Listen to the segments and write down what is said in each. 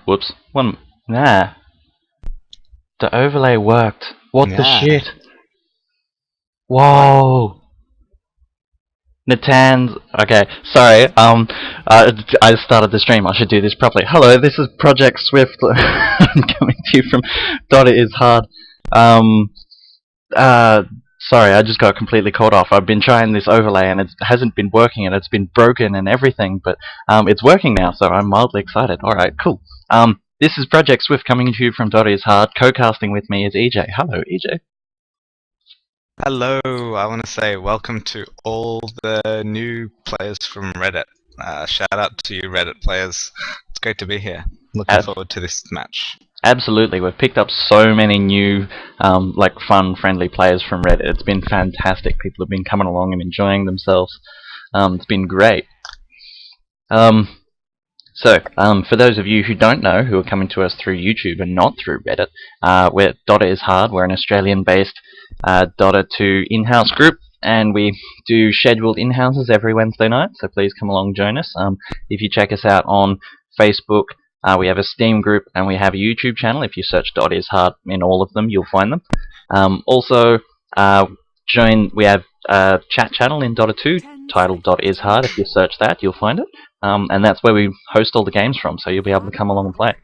Whoops. Nah. The overlay worked. What the Yeah. shit? Whoa. Natan's. Okay, sorry. I started the stream. I should do this properly. Hello, this is Project Swift. I'm coming to you from DotA is hard. Um, Sorry, I just got completely caught off. I've been trying this overlay and it hasn't been working and it's been broken and everything, but it's working now, so I'm mildly excited. Alright, cool. This is Project Swift coming to you from DotA is hard. Co-casting with me is EJ. Hello, EJ. Hello, I want to say welcome to all the new players from Reddit. Shout out to you Reddit players. It's great to be here. Looking forward to this match. Absolutely, we've picked up so many new, fun, friendly players from Reddit. It's been fantastic. People have been coming along and enjoying themselves. It's been great. For those of you who don't know, who are coming to us through YouTube and not through Reddit, we're DotA is hard. We're an Australian-based DotA 2 in-house group, and we do scheduled in-houses every Wednesday night, so please come along join us. If you check us out on Facebook, we have a Steam group, and we have a YouTube channel. If you search DotA is hard in all of them, you'll find them. We have a chat channel in DotA 2 titled DotA is hard. If you search that, you'll find it. And that's where we host all the games from, so you'll be able to come along and play.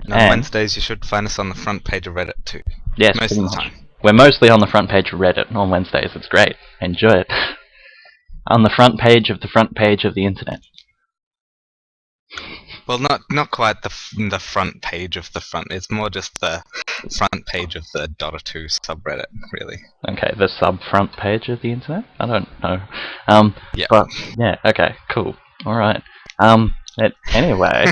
And on Wednesdays, you should find us on the front page of Reddit too. Yes, most of the time. We're mostly on the front page of Reddit on Wednesdays. It's great. Enjoy it. On the front page of the internet. Well, not quite the front page of the front. It's more just the front page of the DotA 2 subreddit, really. Okay, the sub-front page of the internet? I don't know. Yeah. But, yeah, okay, cool. Alright. Anyway,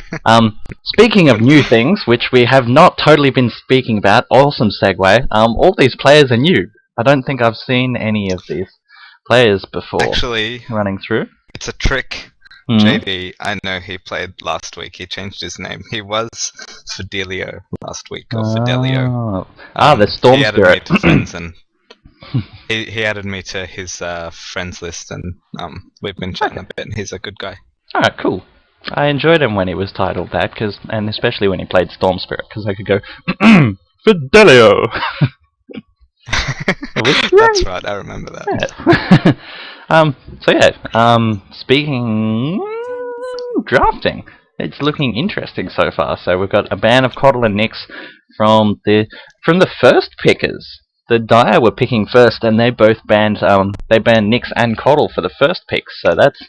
speaking of new things, which we have not totally been speaking about, awesome segue, all these players are new. I don't think I've seen any of these players before. Actually, running through. It's a trick. JD, I know he played last week. He changed his name. He was Fidelio last week, or Fidelio. The Storm he Spirit. Added me to friends and he added me to his friends list, and we've been chatting a bit, and he's a good guy. Alright, cool. I enjoyed him when he was titled that, and especially when he played Storm Spirit, because I could go, Fidelio! That's right, I remember that. Yeah. Speaking drafting, it's looking interesting so far. So we've got a ban of Coddle and Nix from the first pickers. The Dire were picking first, and they both banned Nix and Coddle for the first picks. So that's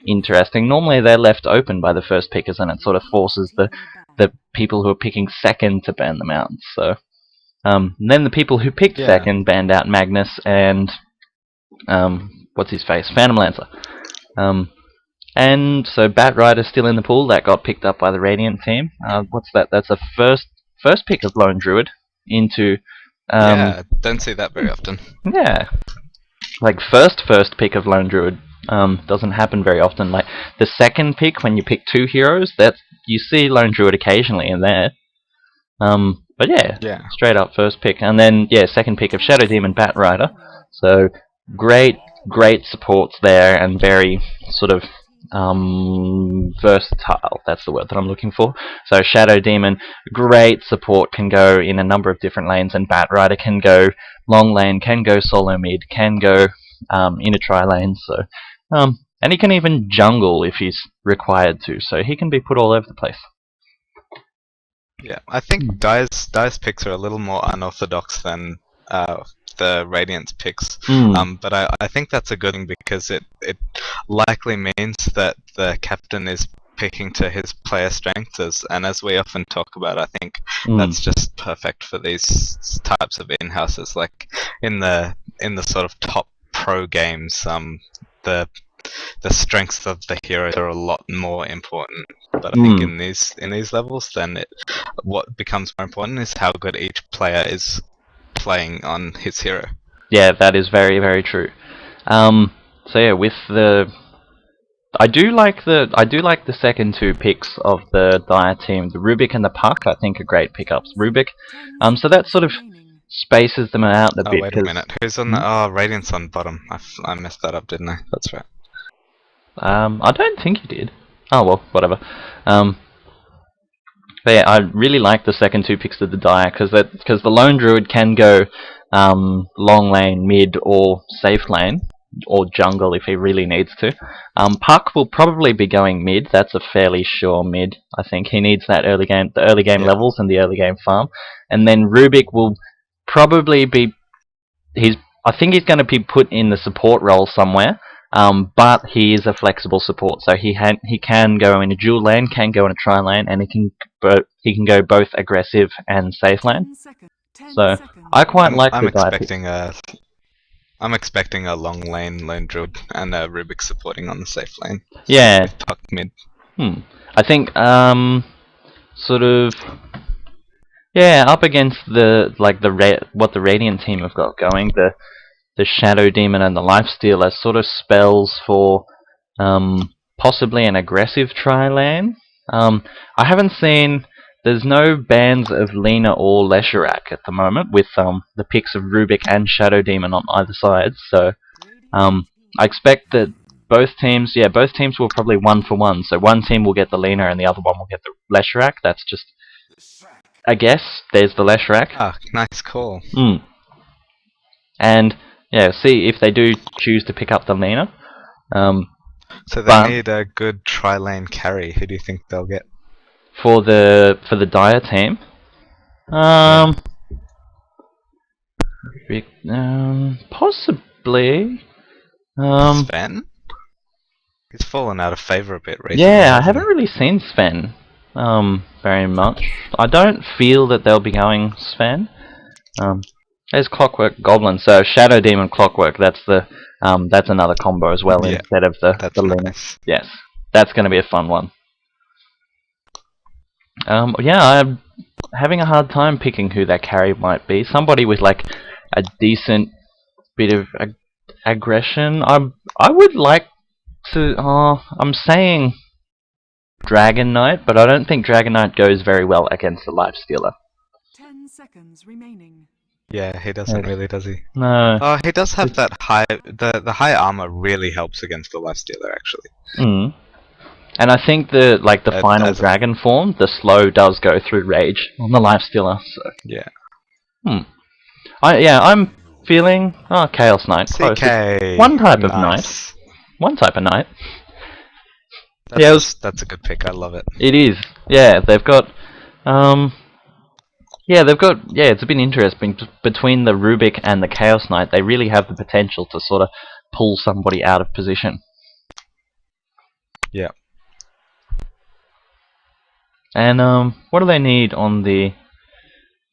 interesting. Normally they're left open by the first pickers, and it sort of forces the people who are picking second to ban them out. So then the people who picked second banned out Magnus and what's his face? Phantom Lancer. And so Bat Rider's still in the pool. That got picked up by the Radiant team. What's that? That's a first pick of Lone Druid into... yeah, don't see that very often. Yeah. Like, first pick of Lone Druid doesn't happen very often. Like, the second pick, when you pick two heroes, you see Lone Druid occasionally in there. But yeah, straight up first pick. And then, second pick of Shadow Demon Bat Rider. So, great supports there, and very sort of versatile. That's the word that I'm looking for. So Shadow Demon, great support, can go in a number of different lanes, and Bat Rider can go long lane, can go solo mid, can go in a tri lane. So and he can even jungle if he's required to. So he can be put all over the place. Yeah, I think Dire's picks are a little more unorthodox than the Radiant's picks, but I think that's a good thing, because it likely means that the captain is picking to his player strengths, and as we often talk about, I think that's just perfect for these types of in-houses. Like in the sort of top pro games, the strengths of the heroes are a lot more important. But I think in these levels, then what becomes more important is how good each player is playing on his hero. Yeah, that is very, very true. So yeah, with I do like the second two picks of the Dire team. The Rubik and the Puck, I think, are great pickups. Rubik, so that sort of spaces them out a bit. Wait a minute, who's on the? Oh, Radiant's on bottom. I messed that up, didn't I? That's right. I don't think you did. Oh well, whatever. But yeah, I really like the second two picks of the Dire because the Lone Druid can go long lane, mid, or safe lane, or jungle if he really needs to. Puck will probably be going mid. That's a fairly sure mid. I think he needs that the early game levels and the early game farm. And then Rubik will probably be. I think he's going to be put in the support role somewhere. But he is a flexible support, so he can go in a dual lane, can go in a tri lane, and he can go both aggressive and safe lane. So I quite like the I'm expecting a long lane druid and a Rubik supporting on the safe lane. Yeah. With Puck mid. I think sort of up against what the Radiant team have got going, the Shadow Demon and the Lifestealer sort of spells for possibly an aggressive tri-lane. I haven't seen. There's no bans of Lina or Leshrac at the moment, with the picks of Rubik and Shadow Demon on either side. So I expect that both teams will probably 1-for-1. So one team will get the Lina and the other one will get the Leshrac. That's just a guess. There's the Leshrac. Ah, nice call. And yeah, see if they do choose to pick up the Lina. So they need a good tri-lane carry. Who do you think they'll get? For the Dire team? Possibly. Sven? He's fallen out of favour a bit recently. Yeah, I haven't really seen Sven very much. I don't feel that they'll be going Sven. There's Clockwork Goblin, so Shadow Demon Clockwork. That's another combo as well instead of the Lina. Nice. Yes, that's going to be a fun one. I'm having a hard time picking who that carry might be. Somebody with like a decent bit of aggression. I would like to. I'm saying Dragon Knight, but I don't think Dragon Knight goes very well against the Lifestealer. 10 seconds remaining. Yeah, he doesn't really, does he? No. Oh, he does have that high. The high armor really helps against the Lifestealer, actually. And I think the final dragon form, the slow does go through rage on the Lifestealer. So yeah. I'm feeling Chaos Knight. CK. One type of knight. One type of knight. That's a good pick. I love it. It is. Yeah, they've got. It's been interesting between the Rubik and the Chaos Knight. They really have the potential to sort of pull somebody out of position. Yeah. And what do they need on the?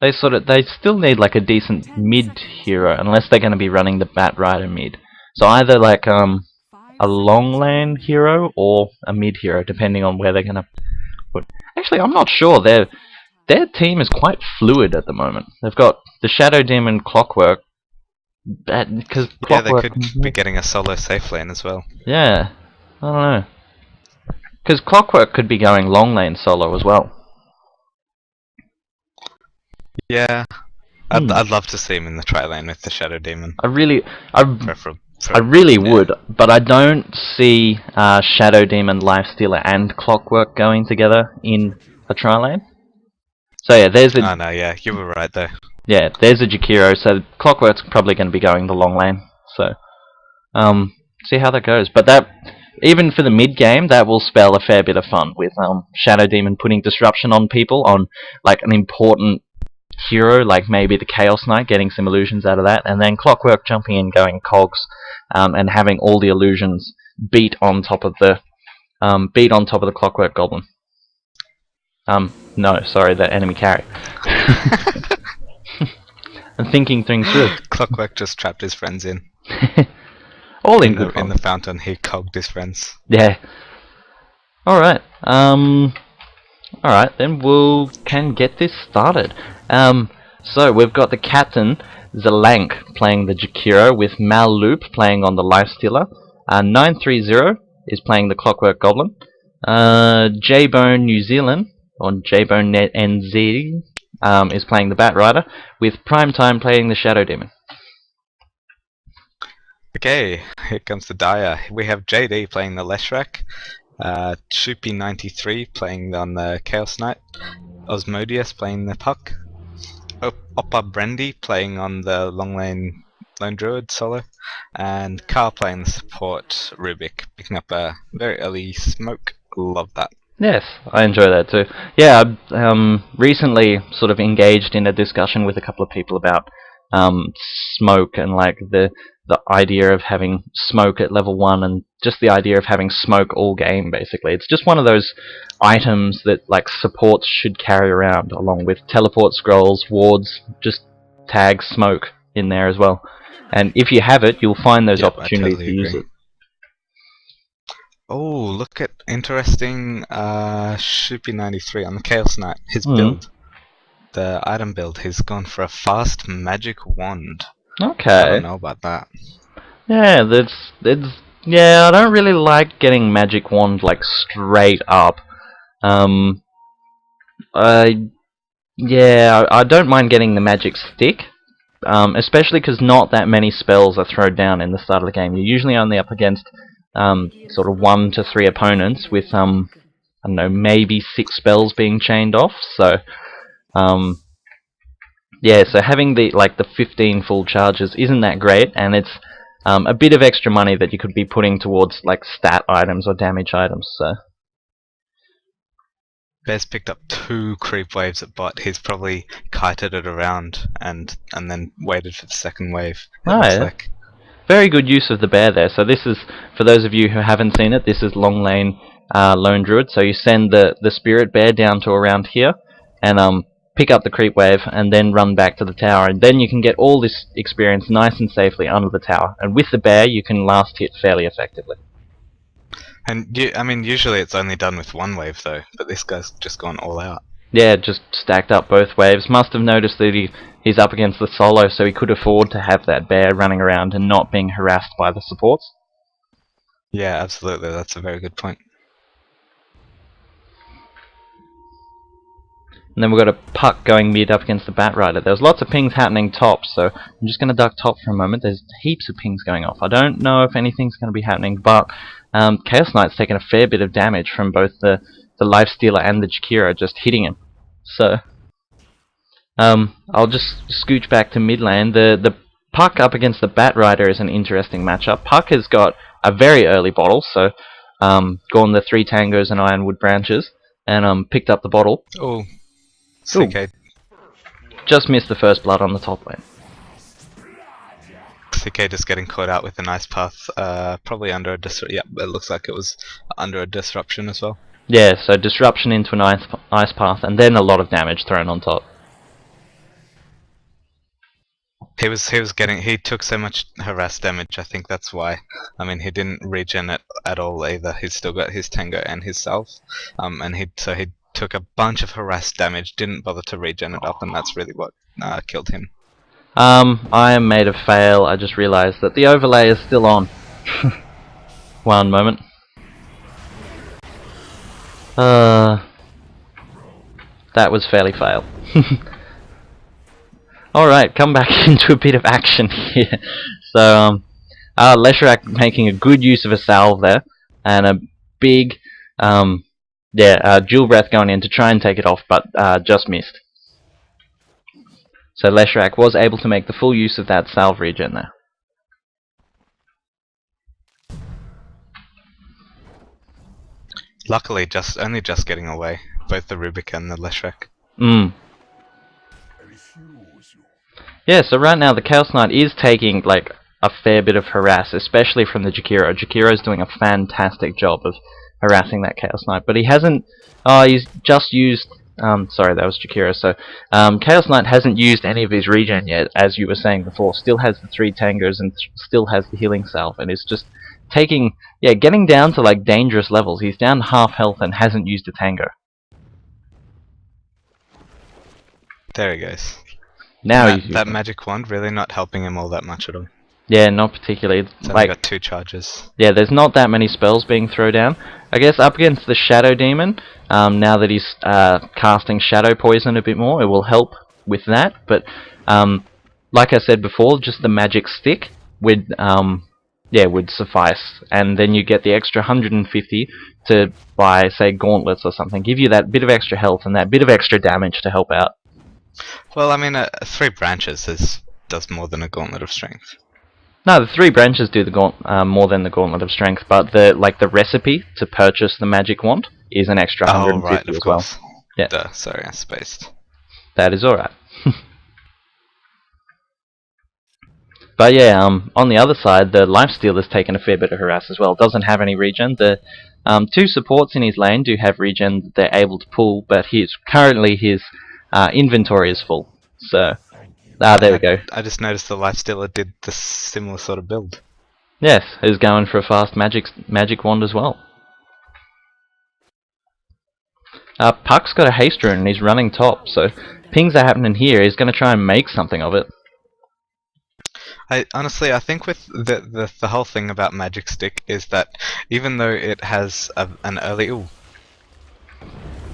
They still need like a decent mid hero, unless they're going to be running the Bat Rider mid. So either like a long lane hero or a mid hero, depending on where they're going to put. Actually, I'm not sure. Their team is quite fluid at the moment. They've got the Shadow Demon Clockwork. Because they could be getting a solo safe lane as well. Yeah, I don't know. Because Clockwork could be going long lane solo as well. Yeah, I'd love to see him in the tri lane with the Shadow Demon. I really would, but I don't see Shadow Demon, Lifestealer, and Clockwork going together in a tri lane. So yeah, there's a. Oh no, yeah, you were right there. Yeah, there's a Jakiro, so Clockwork's probably going to be going the long lane. So, see how that goes. But that, even for the mid game, that will spell a fair bit of fun with Shadow Demon putting disruption on people on like an important hero, like maybe the Chaos Knight, getting some illusions out of that, and then Clockwork jumping in, going cogs, and having all the illusions beat on top of the Clockwork Goblin. No, sorry, the enemy carry. I'm thinking things through. Clockwork just trapped his friends in. All in the fountain, he cogged his friends. Yeah. Alright. Alright, then we can get this started. So we've got the captain, Zelank, playing the Jakiro, with Mal Loop playing on the Lifestealer. 930 is playing the Clockwork Goblin. J-Bone New Zealand, or J-Bone NZ, is playing the Bat Rider, with Primetime playing the Shadow Demon. Okay, here comes the Dire. We have JD playing the Leshrac, Shoopy93 playing on the Chaos Knight, Osmodius playing the Puck, Oppa Brandy playing on the Long Lone Druid solo, and Carl playing the support Rubik, picking up a very early smoke. Love that. Yes, I enjoy that too. Yeah, I recently sort of engaged in a discussion with a couple of people about smoke and like the idea of having smoke at level 1 and just the idea of having smoke all game basically. It's just one of those items that like supports should carry around along with teleport scrolls, wards, just tag smoke in there as well. And if you have it, you'll find those opportunities to use it. Oh, look at interesting Shoopy93 on the Chaos Knight. His build, the item build, he's gone for a fast magic wand. Okay. I don't know about that. Yeah, yeah, I don't really like getting magic wand like straight up. I don't mind getting the magic stick, especially because not that many spells are thrown down in the start of the game. You're usually only up against sort of 1 to 3 opponents with I don't know, maybe 6 spells being chained off. So yeah, so having the 15 full charges isn't that great, and it's a bit of extra money that you could be putting towards like stat items or damage items. So Bear's picked up 2 creep waves at bot. He's probably kited it around and then waited for the second wave. Like. Very good use of the bear there. So this is, for those of you who haven't seen it, this is Long Lane Lone Druid. So you send the spirit bear down to around here and pick up the creep wave and then run back to the tower, and then you can get all this experience nice and safely under the tower. And with the bear you can last hit fairly effectively. And I mean, usually it's only done with 1 wave though, but this guy's just gone all out. Yeah, just stacked up both waves. Must have noticed that he's up against the solo, so he could afford to have that bear running around and not being harassed by the supports. Yeah, absolutely. That's a very good point. And then we've got a Puck going mid up against the Bat Rider. There's lots of pings happening top, so I'm just going to duck top for a moment. There's heaps of pings going off. I don't know if anything's going to be happening, but Chaos Knight's taken a fair bit of damage from both the Lifestealer and the Jakiro just hitting him. So I'll just scooch back to mid lane. The Puck up against the Bat Rider is an interesting matchup. Puck has got a very early bottle, so gone the 3 tangos and ironwood branches, and picked up the bottle. Oh, CK. Just missed the first blood on the top lane. CK just getting caught out with a nice path, probably under a yeah, it looks like it was under a disruption as well. Yeah, so disruption into an ice path, and then a lot of damage thrown on top. He took so much harass damage. I think that's why. I mean, he didn't regen it at all either. He's still got his tango and his salve, and he took a bunch of harass damage. Didn't bother to regen it up, and that's really what killed him. I am made of fail. I just realised that the overlay is still on. One moment. That was fairly fail. Alright, come back into a bit of action here. So, Leshrac making a good use of a salve there, and a big, dual breath going in to try and take it off, but just missed. So Leshrac was able to make the full use of that salve regen there. Luckily, only just getting away, both the Rubik and the Leshrac. Yeah, so right now the Chaos Knight is taking like a fair bit of harass, especially from the Jakiro. Jakiro's doing a fantastic job of harassing that Chaos Knight, but he hasn't. He's just used. Sorry, that was Jakiro. So Chaos Knight hasn't used any of his regen yet, as you were saying before. Still has the 3 tangos and still has the healing salve, and is just getting down to like dangerous levels. He's down half health and hasn't used a tango. There he goes. Now that magic wand really not helping him all that much at all. Yeah, not particularly. It's only got 2 charges. Yeah, there's not that many spells being thrown down. I guess up against the Shadow Demon, now that he's casting Shadow Poison a bit more, it will help with that. But like I said before, just the magic stick would yeah, would suffice, and then you get the extra 150 to buy, say, gauntlets or something. Give you that bit of extra health and that bit of extra damage to help out. Well, I mean, 3 branches does more than a gauntlet of strength. No, the 3 branches do the more than the gauntlet of strength, but the recipe to purchase the magic wand is an extra 150 right, of as well. course. Yeah, Duh, sorry, I spaced. that is alright. But yeah, on the other side, the lifesteal has taken a fair bit of harass as well. Doesn't have any regen. The 2 supports in his lane do have regen that they're able to pull, but currently his inventory is full. So, there we go. I just noticed the lifestealer did the similar sort of build. Yes, he's going for a fast magic wand as well. Puck's got a haste rune and he's running top, so pings are happening here. He's going to try and make something of it. Honestly, I think with the whole thing about Magic Stick is that even though it has an early... Ooh.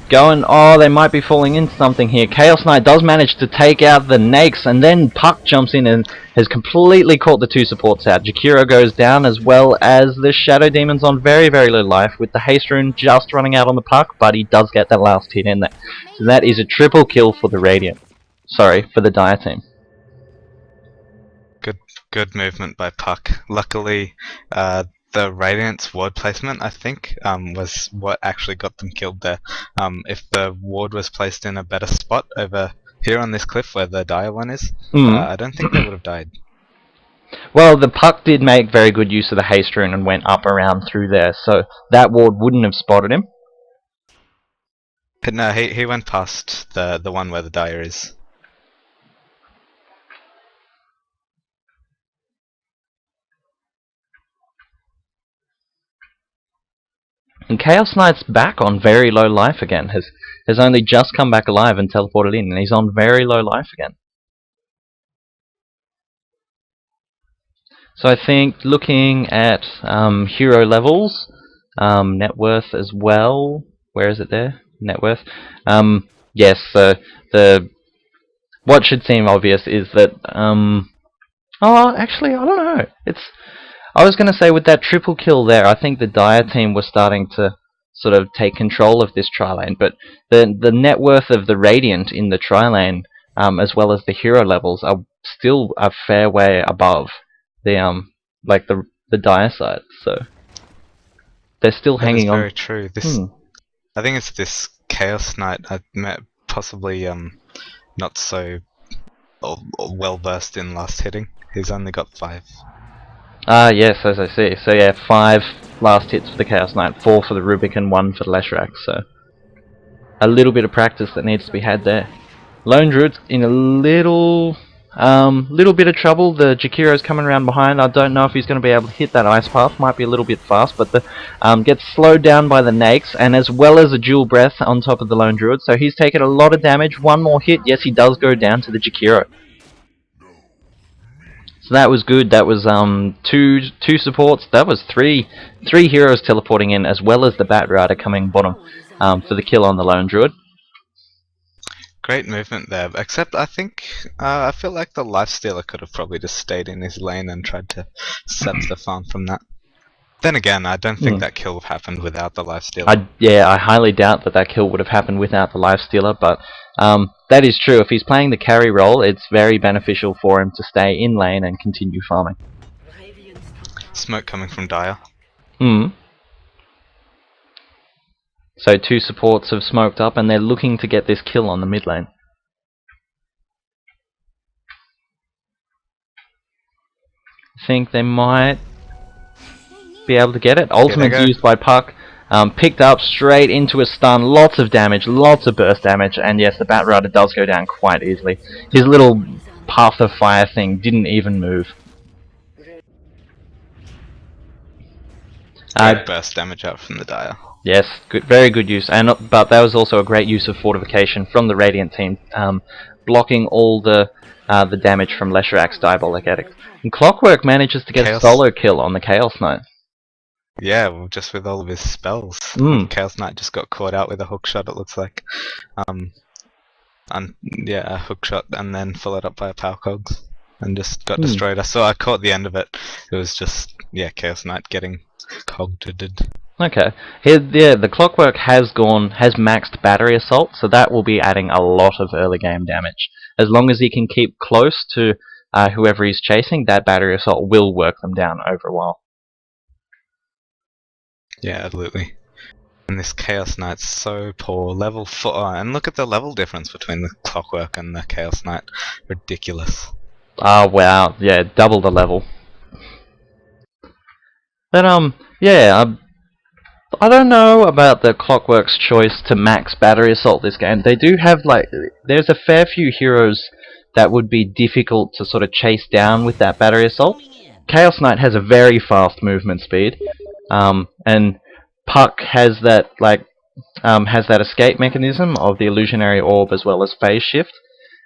They might be falling into something here. Chaos Knight does manage to take out the Nakes, and then Puck jumps in and has completely caught the 2 supports out. Jakiro goes down, as well as the Shadow Demon's on very, very low life, with the haste rune just running out on the Puck, but he does get that last hit in there. So that is a triple kill for the Radiant. Sorry, for the Dire team. Good movement by Puck. Luckily, the Radiant's ward placement, I think, was what actually got them killed there. If the ward was placed in a better spot over here on this cliff where the Dire one is, I don't think they would have died. Well, the Puck did make very good use of the haste rune and went up around through there, so that ward wouldn't have spotted him. But no, he went past the one where the Dire is. And Chaos Knight's back on very low life again. Has only just come back alive and teleported in, and he's on very low life again. So I think looking at hero levels, net worth as well. Where is it there? Net worth. Yes. So what should seem obvious is that. Oh, actually, I don't know. I was going to say with that triple kill there, I think the Dire team was starting to sort of take control of this tri-lane, but the net worth of the Radiant in the tri-lane, as well as the hero levels, are still a fair way above the the Dire side, so they're still hanging on. That's very true. I think it's this Chaos Knight I met, possibly not so well versed in last hitting. He's only got 5. Yes, as I see. So yeah, 5 last hits for the Chaos Knight, 4 for the Rubik and 1 for the Leshrac, so a little bit of practice that needs to be had there. Lone Druid's in a little bit of trouble. The Jakiro's coming around behind. I don't know if he's going to be able to hit that ice path. Might be a little bit fast, but the gets slowed down by the Nakes, and as well as a dual breath on top of the Lone Druid, so he's taken a lot of damage. 1 more hit, yes, he does go down to the Jakiro. So that was good. That was two supports. That was three heroes teleporting in, as well as the Bat Rider coming bottom for the kill on the Lone Druid. Great movement there, except I think I feel like the Lifestealer could have probably just stayed in his lane and tried to sap the farm from that. Then again, I don't think that kill happened without the Lifestealer. I highly doubt that kill would have happened without the Lifestealer, but that is true. If he's playing the carry role, it's very beneficial for him to stay in lane and continue farming. Smoke coming from Dire. So 2 supports have smoked up, and they're looking to get this kill on the mid lane. I think they might be able to get it. Ultimate's used by Puck. Picked up straight into a stun. Lots of damage, lots of burst damage, and yes, the Bat Rider does go down quite easily. His little Path of Fire thing didn't even move. Burst damage out from the Dire. Yes, good, very good use, but that was also a great use of fortification from the Radiant team, blocking all the damage from Lesherac's Diabolic Edict. And Clockwork manages to get a solo kill on the Chaos Knight. Yeah, well, just with all of his spells. Chaos Knight just got caught out with a hookshot, it looks like. A hookshot and then followed up by a Power Cogs. and just got Hmm. destroyed. I caught the end of it. It was just, yeah, Chaos Knight getting cognited. Okay. Here, yeah, the Clockwork has maxed battery assault, so that will be adding a lot of early game damage. As long as he can keep close to whoever he's chasing, that battery assault will work them down over a while. Yeah, absolutely. And this Chaos Knight's so poor. Level 4, and look at the level difference between the Clockwork and the Chaos Knight. Ridiculous. Ah, wow, yeah, double the level. But yeah, I don't know about the Clockwork's choice to max battery assault this game. They do have, like, there's a fair few heroes that would be difficult to sort of chase down with that battery assault. Chaos Knight has a very fast movement speed, and Puck has that, like, has that escape mechanism of the illusionary orb as well as phase shift.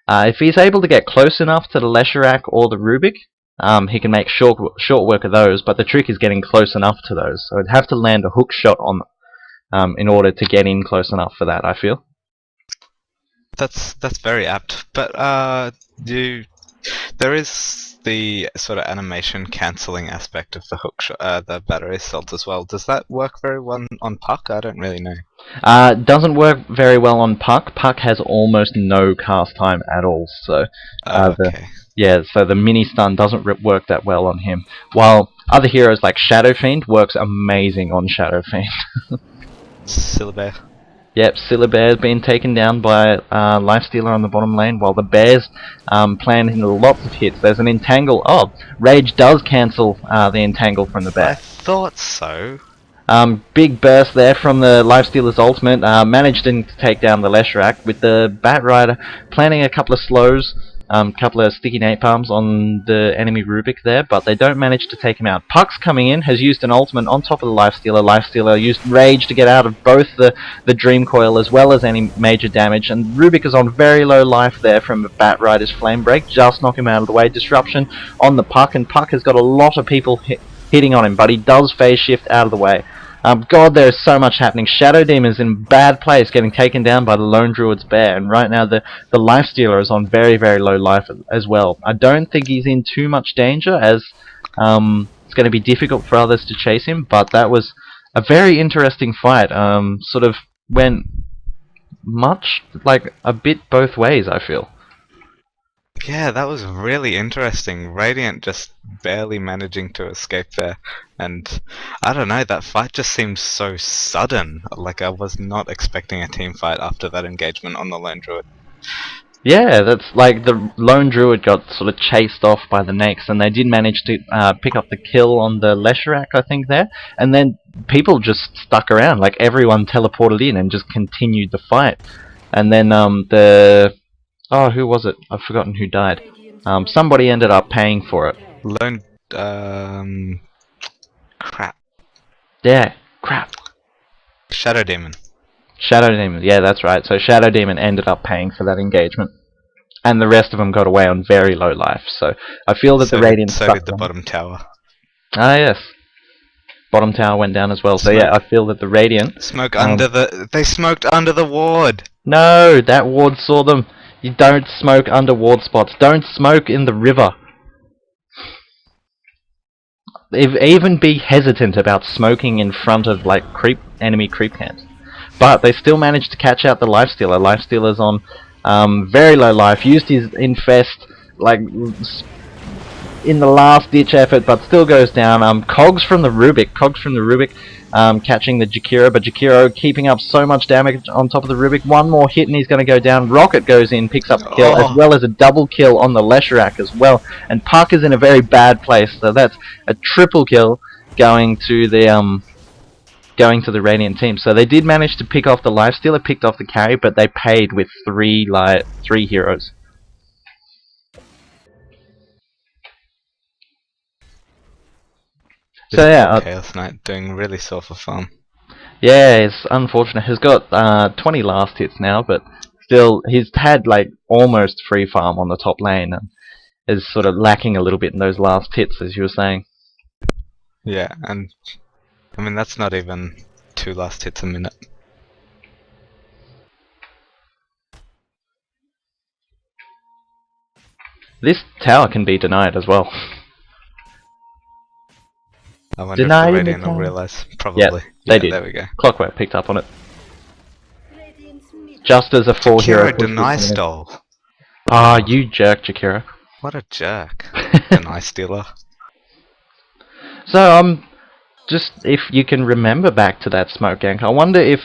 If he's able to get close enough to the Lesharak or the Rubik, he can make short work of those, but the trick is getting close enough to those. So I'd have to land a hook shot on in order to get in close enough for that, I feel. That's very apt. But there is the sort of animation cancelling aspect of the hook shot, the battery assault as well. Does that work very well on Puck? I don't really know. Doesn't work very well on Puck. Puck has almost no cast time at all, so Okay. so the mini stun doesn't work that well on him. While other heroes like Shadow Fiend works amazing on Shadow Fiend. Syllabear. Yep, Syllabear's been taken down by Lifestealer on the bottom lane, while the Bears planting lots of hits. There's an entangle. Oh, Rage does cancel the entangle from the Bear. I thought so. Big burst there from the Lifestealer's ultimate. Managed to take down the Lesharak with the Bat Rider planting a couple of slows, couple of sticky napalms on the enemy Rubik there, but they don't manage to take him out. Puck's coming in, has used an ultimate on top of the Lifestealer. Lifestealer used Rage to get out of both the Dream Coil as well as any major damage, and Rubik is on very low life there from the Bat Rider's Flame Break. Just knock him out of the way. Disruption on the Puck, and Puck has got a lot of people hitting on him, but he does phase shift out of the way. God, there's so much happening. Shadow Demon's in bad place, getting taken down by the Lone Druid's Bear, and right now the Lifestealer is on very, very low life as well. I don't think he's in too much danger, as it's going to be difficult for others to chase him, but that was a very interesting fight. Sort of went much, like, a bit both ways, I feel. Yeah, that was really interesting. Radiant just barely managing to escape there. And I don't know, that fight just seemed so sudden. Like, I was not expecting a team fight after that engagement on the Lone Druid. Yeah, that's like the Lone Druid got sort of chased off by the Nakes, and they did manage to pick up the kill on the Lesharak, I think, there. And then people just stuck around, like everyone teleported in and just continued the fight. And then oh, who was it? I've forgotten who died. Somebody ended up paying for it. Crap. Yeah, crap. Shadow Demon. Shadow Demon, yeah, that's right. So Shadow Demon ended up paying for that engagement. And the rest of them got away on very low life. So I feel that the Radiant So did the bottom tower. Ah, yes. Bottom tower went down as well. So yeah, I feel that the Radiant... They smoked under the ward! No, that ward saw them. You don't smoke under ward spots. Don't smoke in the river. Even be hesitant about smoking in front of, like, enemy creep camps. But they still managed to catch out the Lifestealer. Lifestealer's on very low life. Used his Infest, like, in the last ditch effort, but still goes down. Cogs from the Rubik catching the Jakiro, but Jakiro keeping up so much damage on top of the Rubik. One more hit and he's going to go down. Rocket goes in, picks up the kill, as well as a double kill on the Lesharak as well. And Puck is in a very bad place, so that's a triple kill going to the Radiant team. So they did manage to pick off the Lifestealer, picked off the carry, but they paid with three heroes. So yeah, Chaos Knight doing really sore for farm. Yeah, it's unfortunate. He's got 20 last hits now, but still, he's had like almost free farm on the top lane, and is sort of lacking a little bit in those last hits, as you were saying. Yeah, and I mean that's not even 2 last hits a minute. This tower can be denied as well. I wonder Denied if the in the Radiant will tower. realise. Probably. Yep, they did. There we go. Clockwork picked up on it. Just as a 4-hero Jakiro deny stole. Ah, you jerk, Jakiro. What a jerk. Deny stealer. So, just if you can remember back to that smoke gank, I wonder if,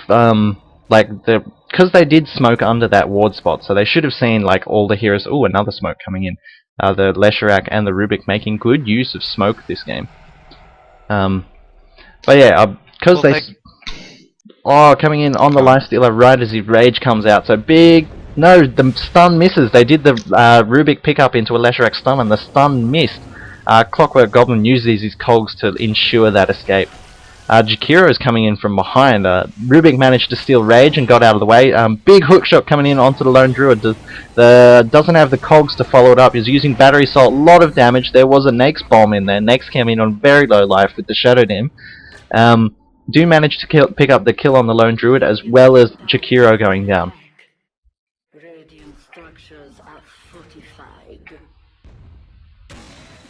because they did smoke under that ward spot, so they should have seen, like, all the heroes. Ooh, another smoke coming in. The Leshrac and the Rubik making good use of smoke this game. But yeah, because coming in on the lifestealer right as his rage comes out, so big. No, the stun misses. They did the Rubik pickup into a Leshrac stun, and the stun missed. Clockwork Goblin uses his cogs to ensure that escape. Jakiro is coming in from behind. Rubik managed to steal rage and got out of the way. Big hookshot coming in onto the lone druid. Doesn't have the cogs to follow it up. He's using battery assault. A lot of damage. There was a Nake's bomb in there. Nake's came in on very low life with the Shadow Dim. Do manage to pick up the kill on the lone druid as well as Jakiro going down. Radiant structures are fortified.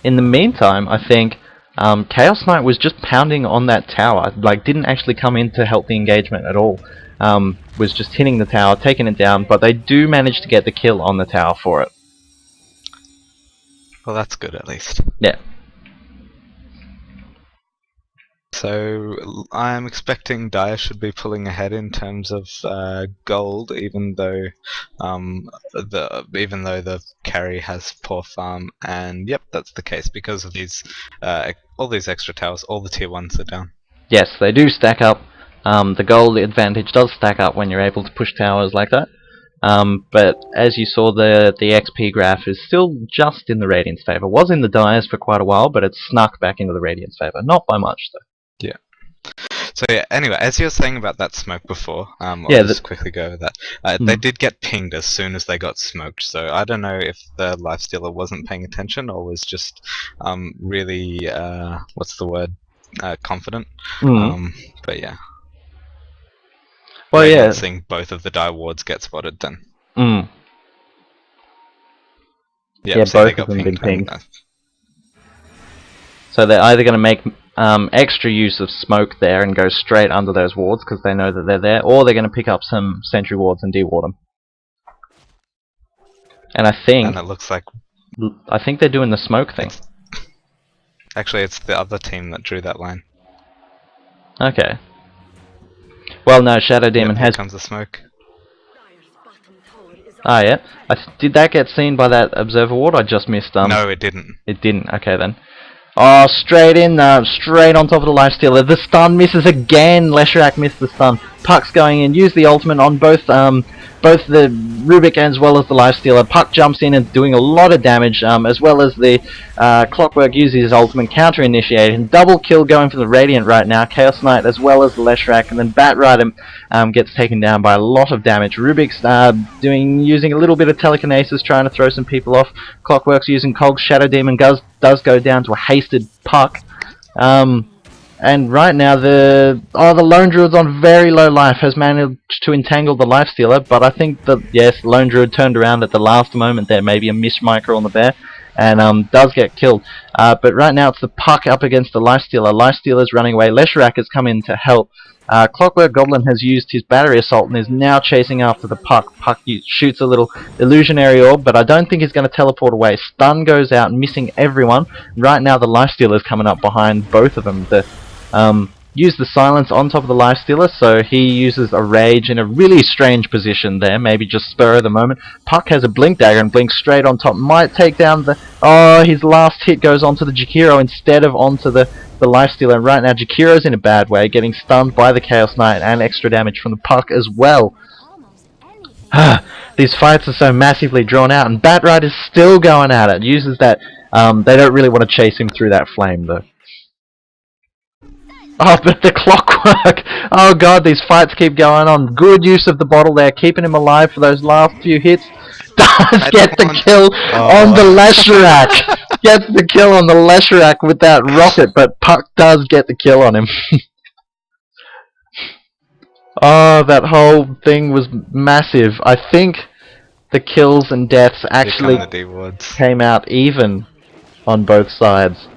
In the meantime, I think Chaos Knight was just pounding on that tower, like didn't actually come in to help the engagement at all. Was just hitting the tower, taking it down, but they do manage to get the kill on the tower for it. Well, that's good at least. Yeah. So I'm expecting Dire should be pulling ahead in terms of gold, even though the carry has poor farm, and yep, that's the case because of these all these extra towers. All the tier 1s are down. Yes, they do stack up. The gold advantage does stack up when you're able to push towers like that. But as you saw, the XP graph is still just in the Radiant's favour. Was in the Dire's for quite a while, but it's snuck back into the Radiant's favour. Not by much, though. Yeah. So yeah, anyway, as you were saying about that smoke before, I'll just quickly go over that. They did get pinged as soon as they got smoked, so I don't know if the lifestealer wasn't paying attention or was just really, what's the word, confident. But yeah. Well, yeah. Seeing both of the die wards get spotted then. Yeah, so both they of them pinged. been pinged. So they're either going to make extra use of smoke there and go straight under those wards because they know that they're there, or they're going to pick up some sentry wards and deward them. And I think it looks like they're doing the smoke thing. Actually, it's the other team that drew that line. Okay. Well, no, Shadow Demon here has. Comes the smoke. Ah, yeah. Did that get seen by that observer ward? I just missed. No, it didn't. It didn't. Okay then. Oh, straight in, straight on top of the lifestealer. The stun misses again. Leshrac missed the stun. Puck's going in. Use the ultimate on both the Rubik as well as the lifestealer. Puck jumps in and doing a lot of damage, as well as the Clockwork uses his ultimate counter initiating. Double kill going for the Radiant right now. Chaos Knight as well as the Leshrac, and then Batrider gets taken down by a lot of damage. Rubik's using a little bit of telekinesis, trying to throw some people off. Clockwork's using Cogs. Shadow Demon does go down to a hasted Puck. And right now the Lone Druid's on very low life, has managed to entangle the Lifestealer, but I think that, yes, Lone Druid turned around at the last moment there, maybe a miss micro on the bear, and does get killed. But right now it's the Puck up against the Lifestealer. Lifestealer's running away. Leshrac has come in to help. Clockwork Goblin has used his battery assault and is now chasing after the Puck. Puck shoots a little illusionary orb, but I don't think he's going to teleport away. Stun goes out, missing everyone. Right now the Lifestealer is coming up behind both of them. Use the silence on top of the Lifestealer, so he uses a rage in a really strange position there, maybe just spur of the moment. Puck has a blink dagger and blinks straight on top, might take down the... Oh, his last hit goes onto the Jakiro instead of onto the Lifestealer. Right now Jakiro's in a bad way, getting stunned by the Chaos Knight and extra damage from the Puck as well. These fights are so massively drawn out, and Batrider's still going at it. Uses that... they don't really want to chase him through that flame though. Oh, but the Clockwork! Oh god, these fights keep going on. Good use of the bottle there, keeping him alive for those last few hits. Does get the kill on the Leshrac! Gets the kill on the Leshrac with that rocket, but Puck does get the kill on him. Oh, that whole thing was massive. I think the kills and deaths Here actually come the D-wards. came out even on both sides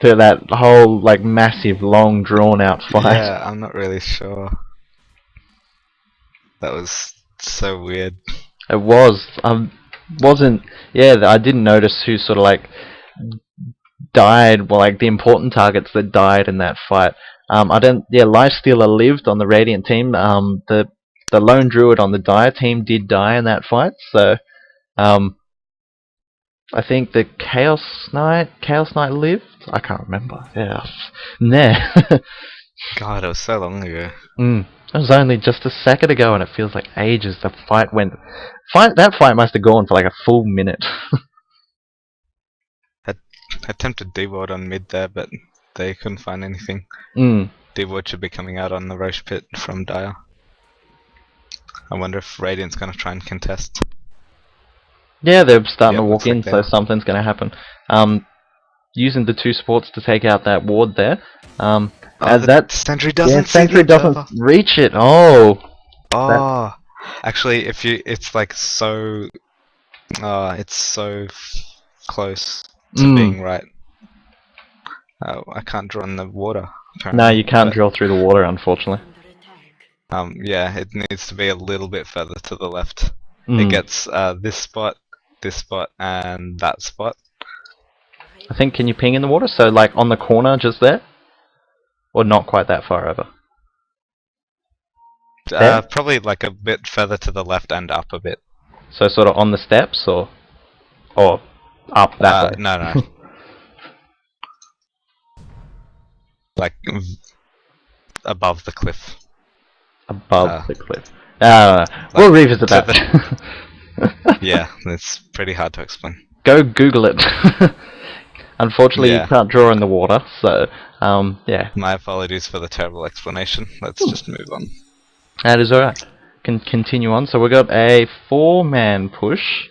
to that whole like massive, long, drawn-out fight. Yeah, I'm not really sure. That was so weird. It was. Wasn't. Yeah, I didn't notice who sort of like died. Well, like the important targets that died in that fight. I don't. Yeah, Lifestealer lived on the Radiant team. The lone druid on the Dire team did die in that fight. So, I think the Chaos Knight lived. I can't remember. Yeah, nah. God, it was so long ago. It was only just a second ago, and it feels like ages. The fight went. That fight must have gone for like a full minute. Attempted D-ward on mid there, but they couldn't find anything. D-ward should be coming out on the Roche pit from Dire. I wonder if Radiant's gonna try and contest. Yeah, they're starting to Yep, walk looks in, like they so are. something's going to happen. Using the 2 supports to take out that ward there. As the that sentry doesn't see sentry the doesn't observer. reach it. Oh, Oh, actually, it's like so. It's so close to being right. Oh, I can't draw in the water. Apparently, no, you can't but, drill through the water, unfortunately. Under attack. Yeah, it needs to be a little bit further to the left. It gets this spot, and that spot. I think, can you ping in the water? So, like, on the corner just there? Or not quite that far over? There? Probably like a bit further to the left and up a bit. So, sort of on the steps, or up that way? No. Like above the cliff. Above the cliff. We'll revisit that. Yeah, it's pretty hard to explain. Go Google it. Unfortunately, Yeah. you can't draw in the water, so, yeah. My apologies for the terrible explanation. Let's just move on. That is alright. Can continue on. So we've got a 4-man push,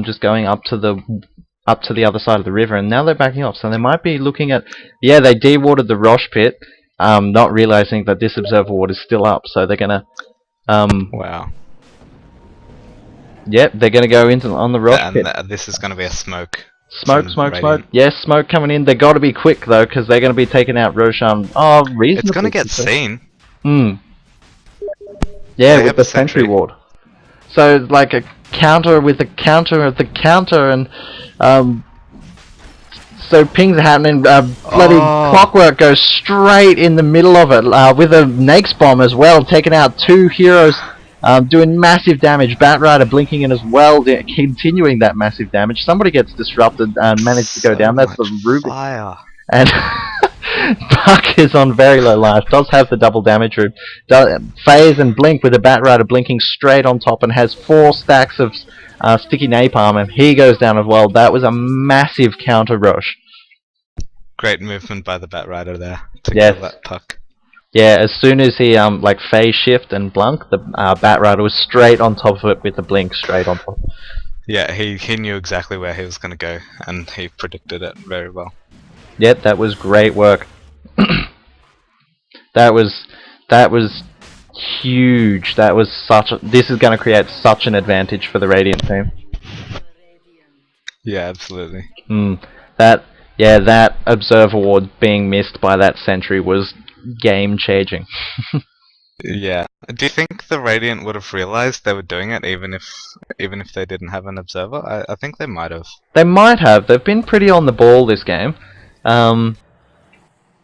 just going up to the other side of the river, and now they're backing off. So they might be looking at, yeah, they dewatered the Roche pit, not realizing that this observer ward is still up. So they're gonna, Wow. yep, they're gonna go into on the Roche pit. And this is going to be a smoke. Smoke. from Radiant. Yes, smoke coming in. They got to be quick though, because they're going to be taking out Roshan. Oh, reasonably. It's going to get seen. Yeah, They with have the a sentry sentry. ward. So like a counter with a counter of the counter, and so pings are happening. Bloody Clockwork goes straight in the middle of it with a Nake's bomb as well, taking out 2 heroes. Doing massive damage. Batrider blinking in as well, continuing that massive damage. Somebody gets disrupted and managed to go down. That's the Rubik. Fire. And Buck is on very low life. Does have the double damage room. Phase and Blink with the Batrider blinking straight on top, and has 4 stacks of sticky napalm, and he goes down as well. That was a massive counter rush. Great movement by the Batrider there to Yes. kill that puck. Yeah, as soon as he like phase shift and blunk, the Batrider was straight on top of it with the blink straight on top. Yeah, he knew exactly where he was going to go, and he predicted it very well. Yep, that was great work. that was huge. That was this is going to create such an advantage for the Radiant team. Yeah, absolutely. That observer ward being missed by that sentry was game changing. Yeah. Do you think the Radiant would have realized they were doing it even if they didn't have an observer? I think they might have. They might have. They've been pretty on the ball this game.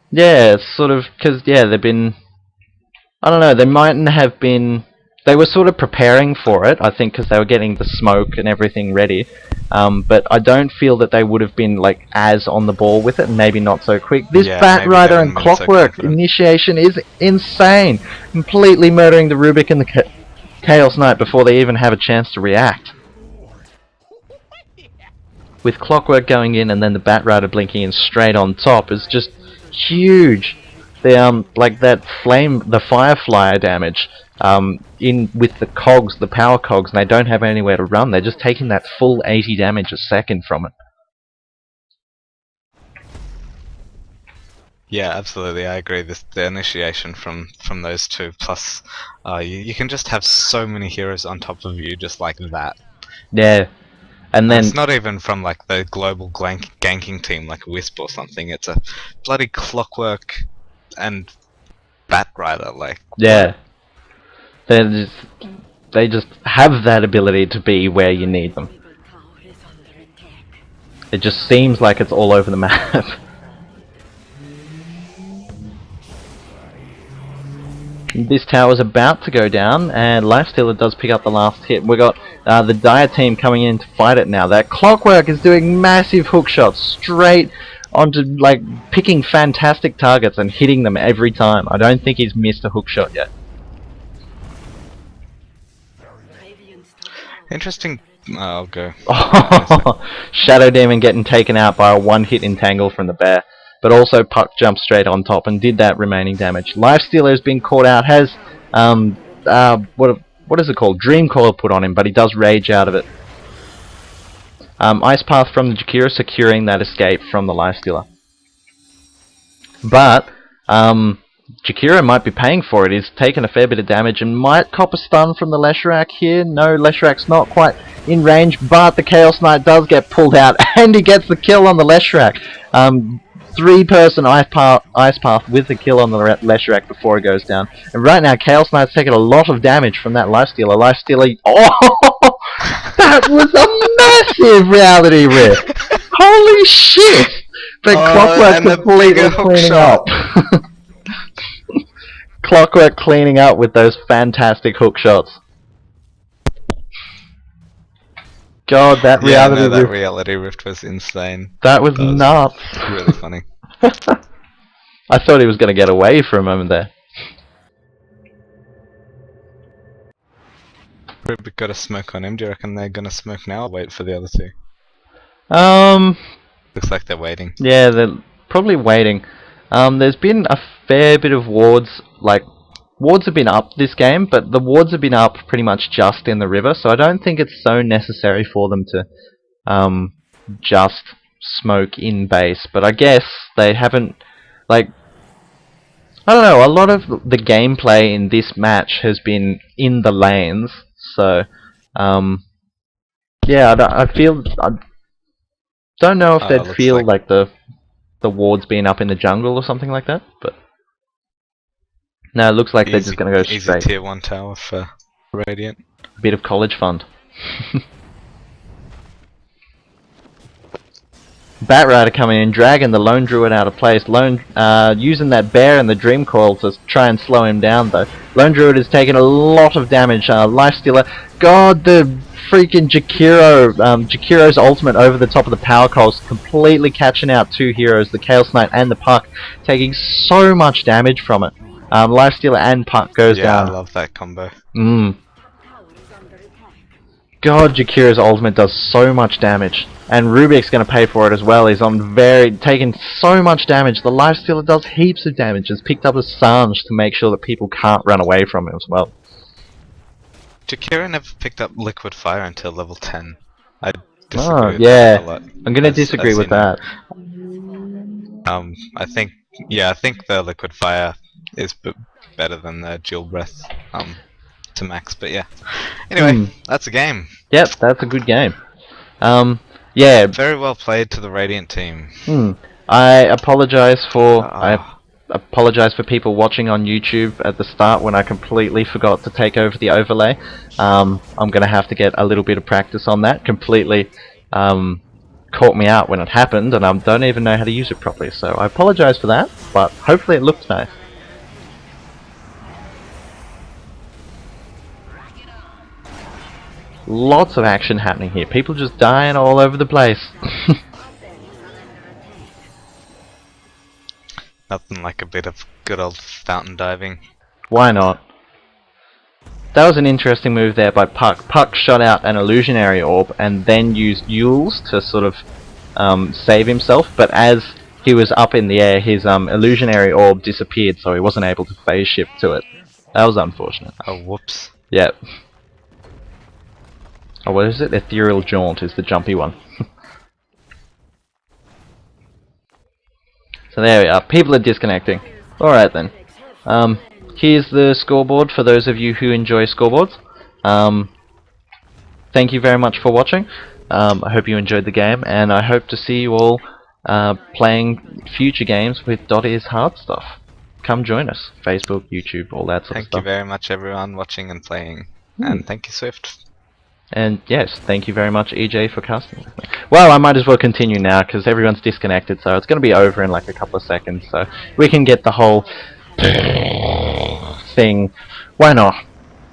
Yeah, sort of, because, yeah, they've been... I don't know, they mightn't have been... They were sort of preparing for it, I think, because they were getting the smoke and everything ready. But I don't feel that they would have been, like, as on the ball with it, and maybe not so quick. This Yeah, maybe they Batrider and wouldn't been so Clockwork confident. initiation is insane. Completely murdering the Rubik and the Chaos Knight before they even have a chance to react. With Clockwork going in and then the Batrider blinking in straight on top is just huge. The like that flame, the Fireflyer damage, in with the cogs, the power cogs, and they don't have anywhere to run. They're just taking that full 80 damage a second from it. Yeah, absolutely. I agree. The initiation from those two, plus you can just have so many heroes on top of you just like that. Yeah. And then it's not even from like the global ganking team like Wisp or something. It's a bloody Clockwork and Bat Rider. Like yeah, they just have that ability to be where you need them. It just seems like it's all over the map. This tower's about to go down, and Lifestealer does pick up the last hit. We got the DotA team coming in to fight it now. That Clockwork is doing massive hook shots straight onto, like, picking fantastic targets and hitting them every time. I don't think he's missed a hook shot yet. interesting. I'll go. Shadow Demon getting taken out by a one-hit entangle from the bear. But also Puck jumped straight on top and did that remaining damage. Lifestealer has been caught out, has what is it called? Dream Coil put on him, but he does rage out of it. Ice Path from the Jakiro securing that escape from the Lifestealer. But Jakiro might be paying for it. He's taken a fair bit of damage and might cop a stun from the Leshrac here. No, Leshrak's not quite in range, but the Chaos Knight does get pulled out and he gets the kill on the Leshrac. Three-person Ice Path with the kill on the Leshrac before it goes down. And right now, Chaos Knight's taking a lot of damage from that Lifestealer. Oh! That was a massive reality rift! Holy shit! But Clockwork completely cleaning up. Clockwork cleaning up with those fantastic hook shots. God, that reality rift was insane. That was nuts. Really funny. I thought he was going to get away for a moment there. We've got a smoke on him. Do you reckon they're going to smoke now or wait for the other two? Looks like they're waiting. Yeah, they're probably waiting. There's been a fair bit of wards, like, wards have been up this game, but the wards have been up pretty much just in the river, so I don't think it's so necessary for them to just smoke in base. But I guess they haven't, like, I don't know, a lot of the gameplay in this match has been in the lanes, so yeah, I don't know if they'd feel like the wards being up in the jungle or something like that, but no, it looks like they're just going to go straight. Easy tier 1 tower for Radiant. A bit of college fund. Bat Rider coming in, dragging the Lone Druid out of place. Using that bear and the Dream Coil to try and slow him down, though. Lone Druid is taking a lot of damage. Lifestealer, God, the freaking Jakiro's ultimate over the top of the power coils, completely catching out two heroes, the Chaos Knight and the Puck, taking so much damage from it. Lifestealer and Puck goes down. Yeah, I love that combo. God, Jakiro's ultimate does so much damage. And Rubik's going to pay for it as well. He's taking so much damage. The Lifestealer does heaps of damage. Has picked up a Sange to make sure that people can't run away from him as well. Jakiro never picked up Liquid Fire until level 10. I disagree with that a lot. I'm going to disagree with that. I think the Liquid Fire is better than the Dual Breath to max, but yeah. Anyway, that's a game. Yep, that's a good game. Yeah. Very well played to the Radiant team. I apologize for people watching on YouTube at the start when I completely forgot to take over the overlay. I'm gonna have to get a little bit of practice on that. Completely caught me out when it happened, and I don't even know how to use it properly. So I apologize for that, but hopefully it looks nice. Lots of action happening here. People just dying all over the place. Nothing like a bit of good old fountain diving. Why not? That was an interesting move there by Puck. Puck shot out an illusionary orb and then used Yules to sort of save himself, but as he was up in the air, his illusionary orb disappeared, so he wasn't able to phase shift to it. That was unfortunate. Oh, whoops. Yep. Oh, what is it? Ethereal Jaunt is the jumpy one. So there we are. People are disconnecting. Alright then. Here's the scoreboard for those of you who enjoy scoreboards. thank you very much for watching. I hope you enjoyed the game, and I hope to see you all playing future games with DotA's hard stuff. Come join us. Facebook, YouTube, all that sort of Thank stuff. you very much, everyone watching and playing. And thank you, Swift. And yes, thank you very much, EJ, for casting with me. Well, I might as well continue now, because everyone's disconnected, so it's going to be over in like a couple of seconds, so we can get the whole thing. Why not?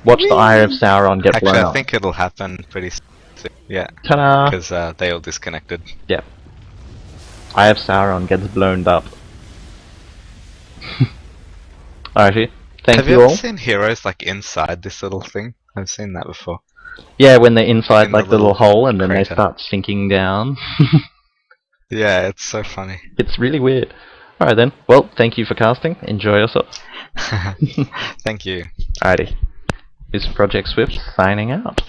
Watch the Eye of Sauron get blown Actually, up. I think it'll happen pretty soon. Yeah. Ta-da! Because they all disconnected. Yep. Eye of Sauron gets blown up. Alrighty. Thank Have you you all. ever seen heroes like inside this little thing? I've seen that before. Yeah, when they're inside In like the the little little hole and then they crater. start sinking down. Yeah, it's so funny. It's really weird. Alright then. Well, thank you for casting. Enjoy yourself. Thank you. Alrighty. This is Project Swift signing out.